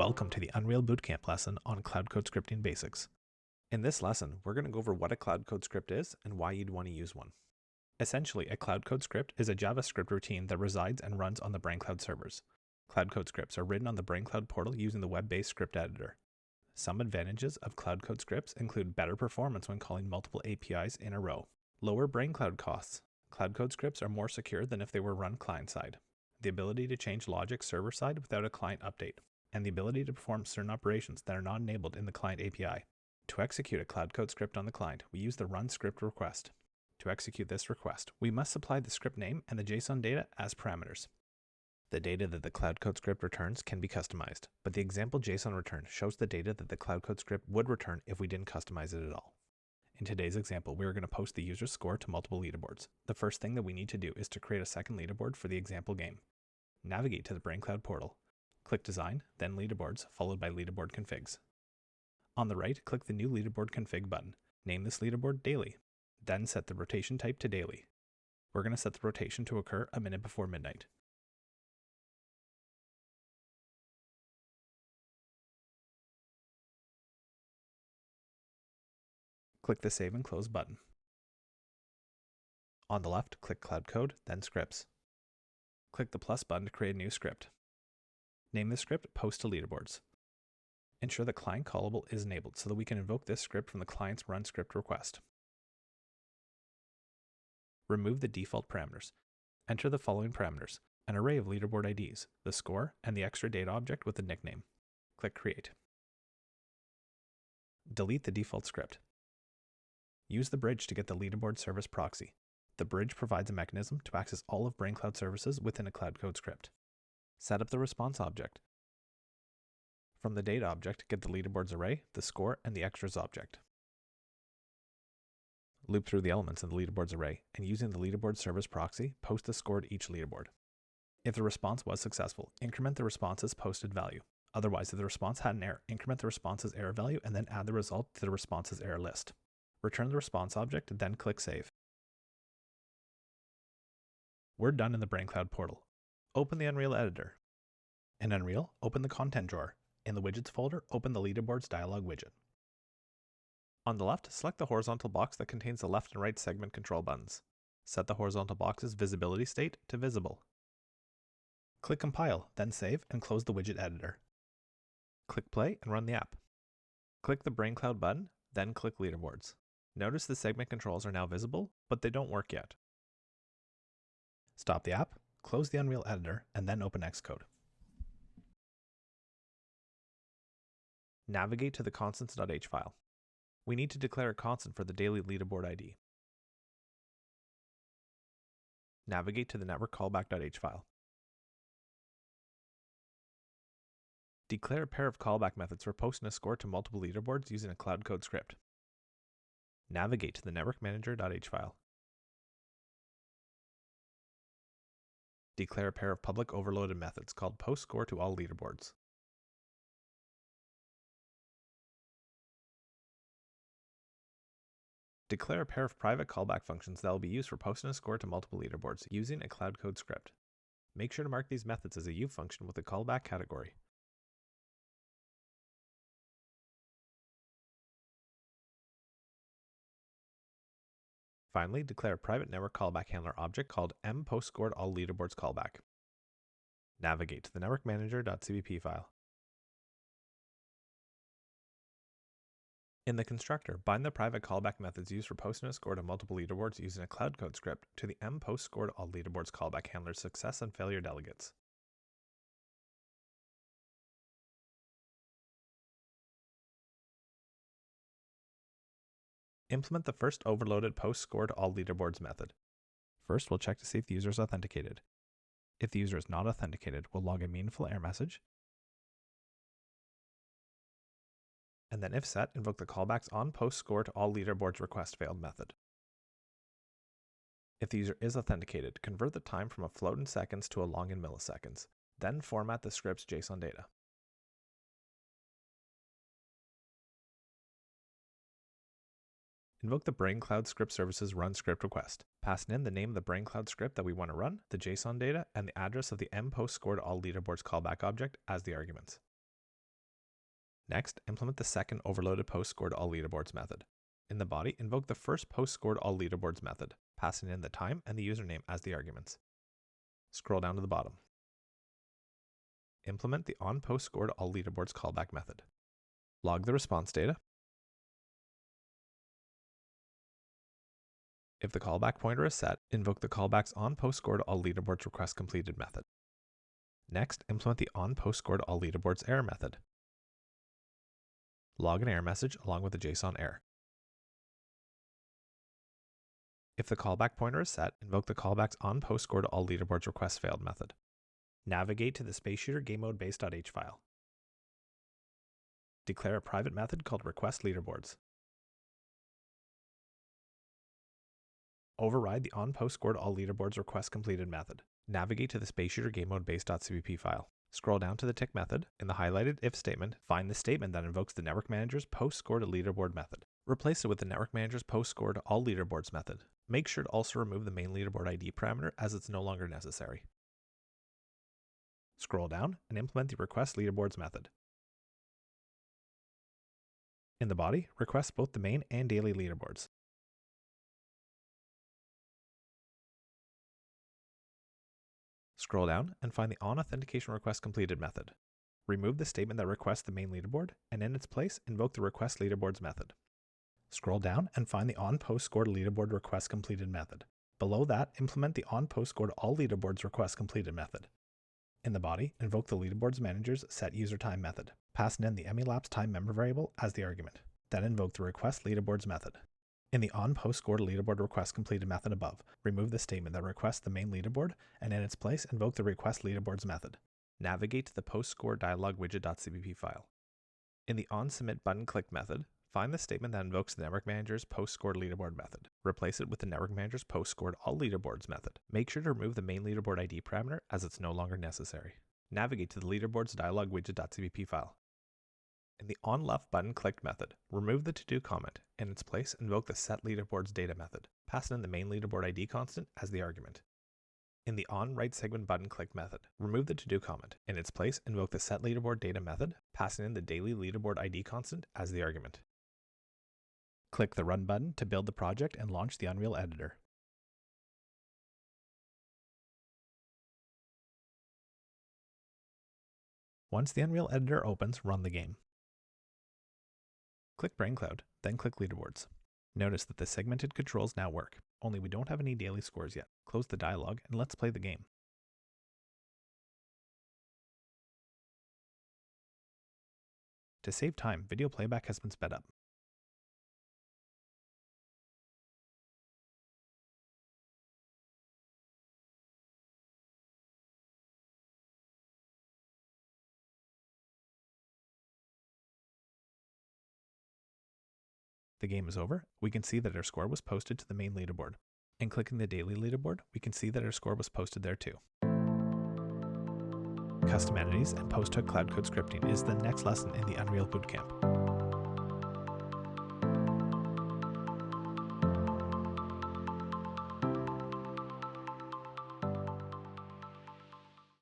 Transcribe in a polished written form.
Welcome to the Unreal BootCamp lesson on Cloud Code Scripting Basics. In this lesson, we're going to go over what a Cloud Code script is and why you'd want to use one. Essentially, a Cloud Code script is a JavaScript routine that resides and runs on the brainCloud servers. Cloud Code scripts are written on the brainCloud portal using the web-based script editor. Some advantages of Cloud Code scripts include better performance when calling multiple APIs in a row, lower brainCloud costs. Cloud Code scripts are more secure than if they were run client-side, the ability to change logic server-side without a client update, and the ability to perform certain operations that are not enabled in the client API. To execute a Cloud Code script on the client, we use the run script request. To execute this request, we must supply the script name and the JSON data as parameters. The data that the Cloud Code script returns can be customized, but the example JSON return shows the data that the Cloud Code script would return if we didn't customize it at all. In today's example, we are going to post the user's score to multiple leaderboards. The first thing that we need to do is to create a second leaderboard for the example game. Navigate to the brainCloud portal. Click Design, then Leaderboards, followed by Leaderboard Configs. On the right, click the new Leaderboard Config button. Name this leaderboard Daily. Then set the rotation type to Daily. We're going to set the rotation to occur a minute before midnight. Click the Save and Close button. On the left, click Cloud Code, then Scripts. Click the plus button to create a new script. Name the script Post to Leaderboards. Ensure the client callable is enabled so that we can invoke this script from the client's run script request. Remove the default parameters. Enter the following parameters: an array of leaderboard IDs, the score, and the extra data object with the nickname. Click Create. Delete the default script. Use the bridge to get the leaderboard service proxy. The bridge provides a mechanism to access all of brainCloud services within a Cloud Code script. Set up the response object. From the data object, get the leaderboards array, the score, and the extras object. Loop through the elements in the leaderboards array, and using the leaderboard service proxy, post the score to each leaderboard. If the response was successful, increment the response's posted value. Otherwise, if the response had an error, increment the response's error value and then add the result to the response's error list. Return the response object and then click Save. We're done in the brainCloud portal. Open the Unreal editor. In Unreal, open the Content drawer. In the Widgets folder, open the Leaderboards dialog widget. On the left, select the horizontal box that contains the left and right segment control buttons. Set the horizontal box's visibility state to visible. Click Compile, then save and close the widget editor. Click Play and run the app. Click the brainCloud button, then click Leaderboards. Notice the segment controls are now visible, but they don't work yet. Stop the app, close the Unreal editor, and then open Xcode. Navigate to the constants.h file. We need to declare a constant for the daily leaderboard ID. Navigate to the network callback.h file. Declare a pair of callback methods for posting a score to multiple leaderboards using a Cloud Code script. Navigate to the network manager.h file. Declare a pair of public overloaded methods called post score to all leaderboards. Declare a pair of private callback functions that will be used for posting a score to multiple leaderboards using a Cloud Code script. Make sure to mark these methods as a U function with a callback category. Finally, declare a private network callback handler object called mPostScoredAllLeaderboardsCallback. Navigate to the network manager.cbp file. In the constructor, bind the private callback methods used for posting a score to multiple leaderboards using a Cloud Code script to the mPostScoredAllLeaderboardsCallback handler's success and failure delegates. Implement the first overloaded post score to all leaderboards method. First, we'll check to see if the user is authenticated. If the user is not authenticated, we'll log a meaningful error message. And then if set, invoke the callbacks on post score to all leaderboards request failed method. If the user is authenticated, convert the time from a float in seconds to a long in milliseconds. Then format the script's JSON data. Invoke the brainCloud script services run script request. Pass in the name of the brainCloud script that we want to run, the JSON data, and the address of the mPostScoredAllLeaderboards callback object as the arguments. Next, implement the second overloaded post scored all leaderboards method. In the body, invoke the first post scored all leaderboards method, passing in the time and the username as the arguments. Scroll down to the bottom. Implement the on post scored all leaderboards callback method. Log the response data. If the callback pointer is set, invoke the callback's on post scored all leaderboards request completed method. Next, implement the on post scored all leaderboards error method. Log an error message along with a JSON error. If the callback pointer is set, invoke the callback's on post scored all leaderboards request failed method. Navigate to the space shooter game mode base.h file. Declare a private method called request leaderboards. Override the on post scored all leaderboards request completed method. Navigate to the space shooter game mode base.cpp file. Scroll down to the tick method. In the highlighted if statement, find the statement that invokes the network manager's post scored leaderboard method. Replace it with the network manager's post scored all leaderboards method. Make sure to also remove the main leaderboard ID parameter as it's no longer necessary. Scroll down and implement the request leaderboards method. In the body, request both the main and daily leaderboards. Scroll down and find the on authentication request completed method. Remove the statement that requests the main leaderboard, and in its place, invoke the request leaderboards method. Scroll down and find the on post scored leaderboard request completed method. Below that, implement the on post scored all leaderboards request completed method. In the body, invoke the leaderboards manager's set user time method. Pass in the emulapse time member variable as the argument. Then invoke the request leaderboards method. In the on post scored leaderboard request completed method above, remove the statement that requests the main leaderboard, and in its place, invoke the request leaderboards method. Navigate to the post score dialog widget.cpp file. In the on submit button click method, find the statement that invokes the network manager's post scored leaderboard method. Replace it with the network manager's post scored all leaderboards method. Make sure to remove the main leaderboard ID parameter as it's no longer necessary. Navigate to the leaderboards dialog widget.cpp file. In the on left button clicked method, remove the to-do comment. In its place, invoke the set leaderboards data method. Pass in the main leaderboard ID constant as the argument. In the on right segment button clicked method, remove the to-do comment. In its place, invoke the set leaderboard data method, passing in the daily leaderboard ID constant as the argument. Click the Run button to build the project and launch the Unreal editor. Once the Unreal editor opens, run the game. Click brainCloud, then click leaderboards. Notice that the segmented controls now work, only we don't have any daily scores yet. Close the dialog and let's play the game. To save time, video playback has been sped up. The game is over. We can see that our score was posted to the main leaderboard. And clicking the daily leaderboard, we can see that our score was posted there too. Custom entities and post-hook cloud code scripting is the next lesson in the Unreal BootCamp.